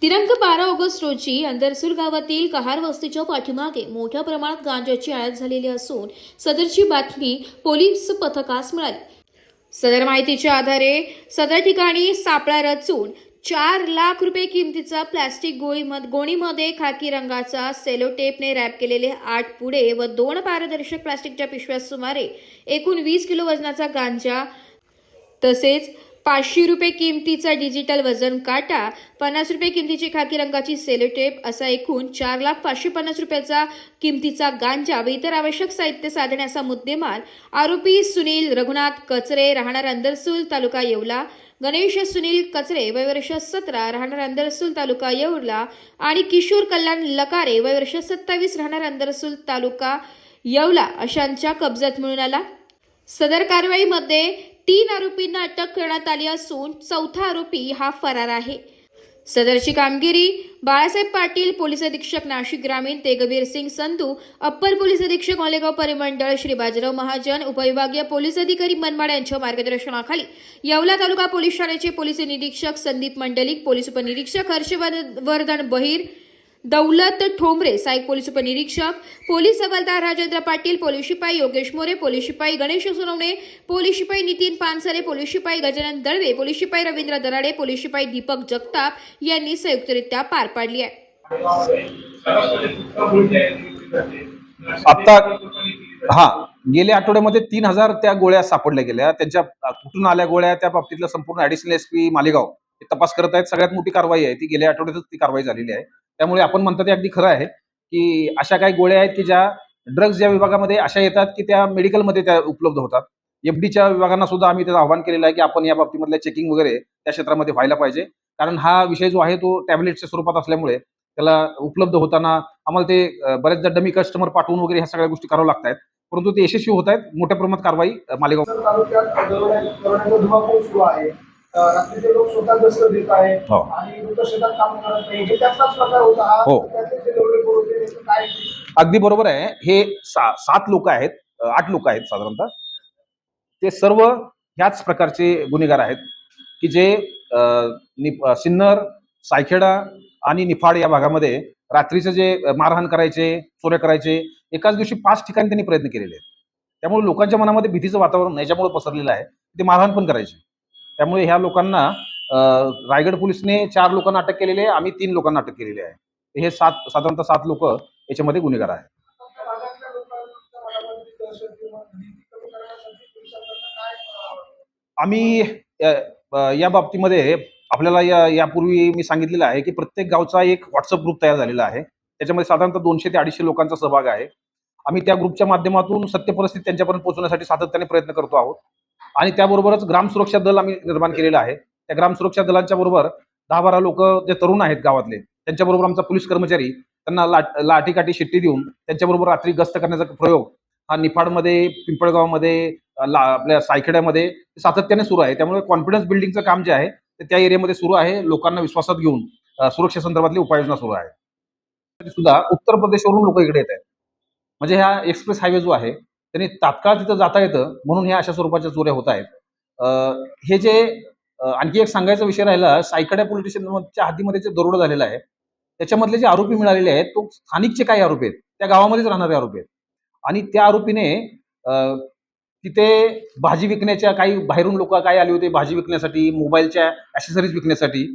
दिनांक 12 ऑगस्ट रोजी अंदरसूल गावातील कहार वस्तीच्या पाठीमागे मोठ्या प्रमाणात गांजाची आयात झालेली असून सदरची बातमी पोलीस पथकास मिळाली। सदर माहितीच्या आधारे सदर ठिकाणी सापळा रचून 4 लाख रुपये किमतीचा प्लास्टिक गोणीमध्ये खाकी रंगाचा सेलो टेपने रॅप केलेले 8 पुडे व 2 पारदर्शक प्लास्टिकच्या पिशव्यात सुमारे एकूण 20 किलो वजनाचा गांजा तसेच 500 रुपये किमतीचा डिजिटल वजन काटा, 50 रुपये किमतीची खाकी रंगाची सेलो टेप असा एकूण 4,550,000 रुपयाचा किमतीचा गांजा व इतर आवश्यक साहित्य साधने असा मुद्देमाल आरोपी सुनील रघुनाथ कचरे राहणार अंदरसूल तालुका येवला, गणेश सुनील कचरे वय वर्ष 17 राहणार अंदरसूल तालुका येवला आणि किशोर कल्याण लकारे वय वर्ष 27 राहणार अंदरसूल तालुका येवला अशांच्या कब्जात मिळून आला। सदर कारवाईमध्ये 3 आरोपींना अटक करण्यात आली असून 4था आरोपी हा फरार आहे। सदरची कामगिरी बाळासाहेब पाटील पोलीस अधीक्षक नाशिक ग्रामीण तेगवीर सिंग संधू, अप्पर पोलीस अधीक्षक मालेगाव परिमंडळ श्री बाजीराव महाजन, उपविभागीय पोलीस अधिकारी मनमाड यांच्या मार्गदर्शनाखाली येवला तालुका पोलीस ठाण्याचे पोलीस निरीक्षक संदीप मंडलिक, पोलीस उपनिरीक्षक हर्षवर्धन बहिर, दौलत ठोंबरे सहाय्यक पोलीस उपनिरीक्षक, पोलीस हवालदार राजेंद्र पाटील, पोलीस शिपाई योगेश मोरे, पोलीस शिपाई गणेश सोनवणे, पोलीस शिपाई नितीन पानसरे, पोलीस शिपाई गजानन दळवे, पोलीस शिपाई रवींद्र दराडे, पोलीस शिपाई दीपक जगताप यांनी संयुक्तरित्या पार पाडली आहे। आता गेल्या आठवड्यामध्ये 3,000 त्या गोळ्या सापडल्या गेल्या। त्यांच्या कुठून आल्या गोळ्या त्या बाबतीतला संपूर्ण ऍडिशनल एसपी मालेगाव हे तपास करत आहेत। सगळ्यात मोठी कारवाई आहे ती गेल्या आठवड्यातच ती कारवाई झालेली आहे। त्यामुळे आपण म्हणतो ते अगदी खरं आहे की अशा काही गोळ्या आहेत की ज्या ड्रग्ज या विभागामध्ये अशा येतात की त्या मेडिकलमध्ये त्या उपलब्ध होतात। एफडीच्या विभागांना सुद्धा आम्ही त्याचं आवाहन केलेलं आहे की आपण या बाबतीमधल्या चेकिंग वगैरे त्या क्षेत्रामध्ये व्हायला पाहिजे, कारण हा विषय जो आहे तो टॅबलेटच्या स्वरूपात असल्यामुळे त्याला उपलब्ध होताना आम्हाला ते बरेचदा डमी कस्टमर पाठवून वगैरे ह्या सगळ्या गोष्टी कराव्या लागतात, परंतु ते यशस्वी होत आहेत। मोठ्या प्रमाणात कारवाई मालेगाव रात्रीचे लोक स्वतः दस्त देत आहे आणि मृत शेतात काम करत नाही, हे त्याचाच प्रकार होता हा। हो, काय अगदी बरोबर आहे। हे 7 लोक आहेत, 8 लोक आहेत साधारणतः। ते सर्व ह्याच प्रकारचे गुन्हेगार आहेत की जे सिन्नर, सायखेडा आणि निफाड या भागामध्ये रात्रीचं जे मारहाण करायचे, चोऱ्या करायचे, एकाच दिवशी 5 ठिकाणी त्यांनी प्रयत्न केलेले आहेत। त्यामुळे लोकांच्या मनामध्ये भीतीचं वातावरण याच्यामुळे पसरलेलं आहे, ते मारहाण पण करायचे। त्यामुळे ह्या लोकांना रायगड पोलिसने 4 लोकांना अटक केलेली आहे, आम्ही 3 लोकांना अटक केलेली आहे। हे साधारणतः 7 लोक याच्यामध्ये गुन्हेगार आहेत। आम्ही या बाबतीमध्ये आपल्याला यापूर्वी मी सांगितलेलं आहे की प्रत्येक गावचा एक व्हॉट्सअप ग्रुप तयार झालेला आहे। त्याच्यामध्ये साधारणतः 200 ते 250 लोकांचा सहभाग आहे। आम्ही त्या ग्रुपच्या माध्यमातून सत्य परिस्थिती त्यांच्यापर्यंत पोहोचवण्यासाठी सातत्याने प्रयत्न करतो आहोत आणि त्याबरोबरच ग्राम सुरक्षा दल आम्ही निर्माण केलेलं आहे। त्या ग्राम सुरक्षा दलांच्या बरोबर 10-12 लोक जे तरुण आहेत गावातले, त्यांच्याबरोबर आमचा पोलीस कर्मचारी त्यांना लाठीकाठी शिट्टी देऊन त्यांच्याबरोबर रात्री गस्त करण्याचा प्रयोग हा निफाडमध्ये, पिंपळगावमध्ये, आपल्या सायखेड्यामध्ये सातत्याने सुरू आहे। त्यामुळे कॉन्फिडन्स बिल्डिंगचं काम जे आहे ते त्या एरियामध्ये सुरू आहे। लोकांना विश्वासात घेऊन सुरक्षेसंदर्भातली उपाययोजना सुरू आहे। सुद्धा उत्तर प्रदेशवरून लोक इकडे येत आहेत, म्हणजे हा एक्सप्रेस हायवे जो आहे त्यांनी तात्काळ तिथं जाता येतं म्हणून ह्या अशा स्वरूपाच्या चोऱ्या होत आहेत। हे जे आणखी एक सांगायचा विषय राहिला, सायखेडा पोलीस स्टेशनच्या हद्दीमध्ये जे दरोडा झालेला आहे त्याच्यामधले जे आरोपी मिळालेले आहेत तो स्थानिकचे काही आरोपी आहेत, त्या गावामध्येच राहणारे आरोपी आहेत आणि त्या आरोपीने तिथे भाजी विकण्याच्या, काही बाहेरून लोक काय आले होते भाजी विकण्यासाठी, मोबाईलच्या ॲक्सेसरीज विकण्यासाठी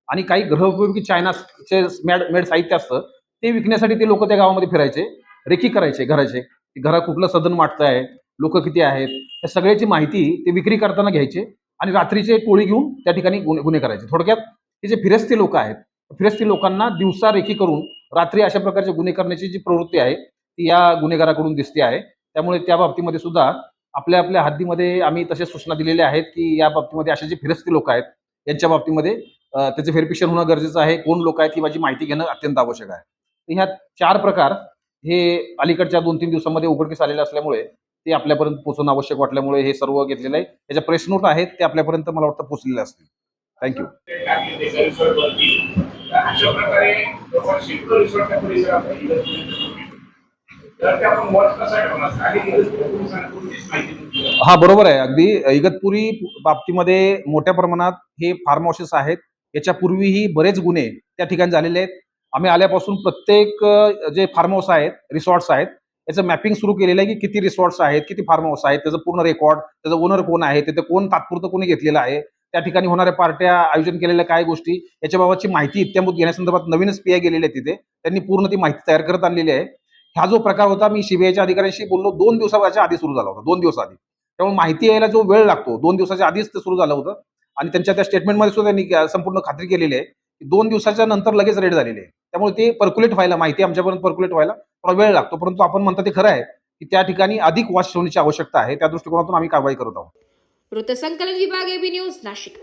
आणि काही गृहोपयोगी चायनाचे मेड साहित्य असतं ते विकण्यासाठी ते लोक त्या गावामध्ये फिरायचे, रेकी करायचे घराचे, घरात कुठलं सदन वाटतं आहे, लोक किती आहेत, या सगळ्याची माहिती ते विक्री करताना घ्यायचे आणि रात्रीचे टोळी घेऊन त्या ठिकाणी गुन्हे करायचे। थोडक्यात हे जे फिरस्ती लोक आहेत, फिरस्ती लोकांना दिवसा रेकी करून रात्री अशा प्रकारचे गुन्हे करण्याची जी प्रवृत्ती आहे ती या गुन्हेगाराकडून दिसते आहे। त्यामुळे त्या बाबतीमध्ये सुद्धा आपल्या आपल्या हद्दीमध्ये आम्ही तशा सूचना दिलेल्या आहेत की या बाबतीमध्ये असे जे फिरस्ती लोक आहेत यांच्या बाबतीमध्ये त्याचे व्हेरिफिकेशन होणं गरजेचं आहे। कोण लोक आहेत ही माझी माहिती घेणं अत्यंत आवश्यक आहे। ह्या 4 प्रकार हे अलीकडच्या 2-3 दिवसांमध्ये उघडकीस आलेले असल्यामुळे ते आपल्यापर्यंत पोहोचणं आवश्यक वाटल्यामुळे हे सर्व घेतलेलं आहे। त्याच्या प्रेस नोट आहेत ते आपल्यापर्यंत मला वाटतं पोहोचलेले असतील। थँक्यू। हा बरोबर आहे, अगदी इगतपुरी बाबतीमध्ये मोठ्या प्रमाणात हे फार्म हाऊसेस आहेत याच्यापूर्वीही बरेच गुन्हे त्या ठिकाणी झालेले आहेत. आम्ही आल्यापासून प्रत्येक जे फार्म हाऊस आहेत, रिसॉर्ट्स आहेत, याचं मॅपिंग सुरू केलेलं आहे की किती रिसॉर्ट्स आहेत, किती फार्म हाऊस आहेत, त्याचं पूर्ण रेकॉर्ड, त्याचं ओनर कोण आहे, तिथे कोण तात्पुरतं कोणी घेतलेलं आहे, त्या ठिकाणी होणाऱ्या पार्ट्या, आयोजन केलेल्या काय गोष्टी, याच्याबाबतची माहिती इत्याभूत घेण्यासंदर्भात नवीनच पीआय गेलेले आहेत तिथे. त्यांनी पूर्ण ती माहिती तयार करत आणलेली आहे. हा जो प्रकार होता, मी सीबीआयच्या अधिकाऱ्यांशी बोललो, 2 दिवसाच्या आधी सुरू झाला होता, 2 दिवस आधी. त्यामुळे माहिती यायला जो वेळ लागतो, 2 दिवसाच्या आधीच ते सुरू झालं होतं आणि त्यांच्या त्या स्टेटमेंटमध्ये सुद्धा त्यांनी संपूर्ण खात्री केलेली आहे की 2 दिवसाच्या नंतर लगेच रेड झालेली आहे. त्यामुळे ते पर्क्युलेट व्हायला, माहिती आमच्यापर्यंत पर्क्युलेट व्हायला थोडा वेळ लागतो. परंतु आपण म्हणता ते खरं आहे की त्या ठिकाणी अधिक वॉच ठेवण्याची आवश्यकता आहे. त्या दृष्टिकोनातून आम्ही कारवाई करत आहोत. वृत्तसंकलन विभाग, एबी न्यूज, नाशिक.